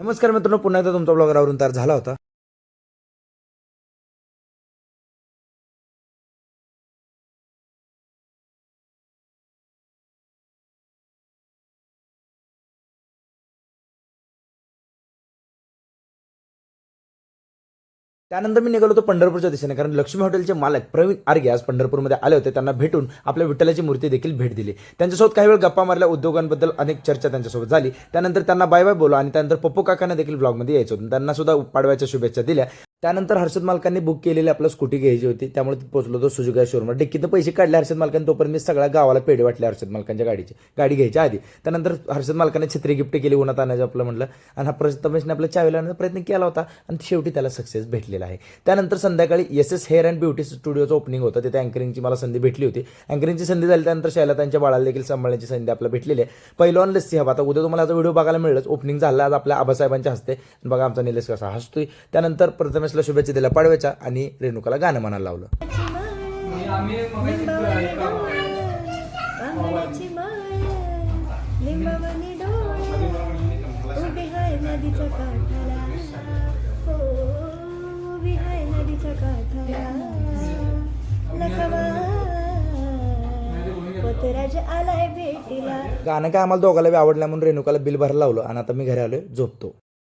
नमस्कार मित्रांनो, पुन्हा एकदा तुमचा ब्लॉग आवरून तयार झाला होता. त्यानंतर मी निघालो होतो पंढरपूरच्या दिशेने, कारण लक्ष्मी हॉटेलचे मालक प्रवीण आर्गे आज पंढरपूरमध्ये आले होते. त्यांना भेटून आपल्या विठ्ठलाची मूर्ती देखील भेट दिली. त्यांच्यासोबत काही वेळ गप्पा मारल्या, उद्योगांबद्दल अनेक चर्चा त्यांच्यासोबत झाली. त्यानंतर त्यांना बाय बाय बोललो आणि त्यानंतर पप्पू काकांना देखील ब्लॉगमध्ये यायचं होतं. त्यांना सुद्धा पाडव्याच्या शुभेच्छा दिल्या. त्यानंतर हर्षद मालकांनी बुक केलेली आपल्याला स्कूटी घ्यायची होती, त्यामुळे पोहोचलो होतो सुजुकी शोरूमला. डिक्कीतनं पैसे काढले हर्षद मालकांनी, तोपर्यंत मी सगळ्या गावाला पेढे वाटले हर्षद मालकांच्या गाडी घ्यायच्या आधी. त्यानंतर हर्षद मालकाने छत्री गिफ्ट केली उन्हात आणायचं आपलं म्हटलं, आणि हा प्रथमेशने आपल्या चावी लावण्याचा प्रयत्न केला होता आणि शेवटी त्याला सक्सेस भेटलेला आहे. त्यानंतर संध्याकाळी एस हेअर अँड ब्युटी स्टुडिओचं ओपनिंग होतं. तिथे अँकरिंगची मला संधी भेटली होती. अँकरिंगची संधी झाली, त्यानंतर शैला त्यांच्या बाळाला देखील सांभाळण्याची संधी आपल्याला भेटलेली आहे. पहिलवान लस्सी हवा. आता उद्या तुम्हाला आता व्हिडिओ बघायला मिळेलच. ओपनिंग झाला आज आपल्या आबासाहेबांच्या हस्ते. बघा आमचा निलेश कसा हसतोय. त्यानंतर प्रथमेशला शुभेच्छा दिल्या पाडव्याच्या आणि रेणुकाला गाणं म्हणायला लावलं. गाणं काय आम्हाला दोघाला आवडलं म्हणून रेणुकाला बिल भरायला लावलं आणि आता मी घरी आलोय झोपतो.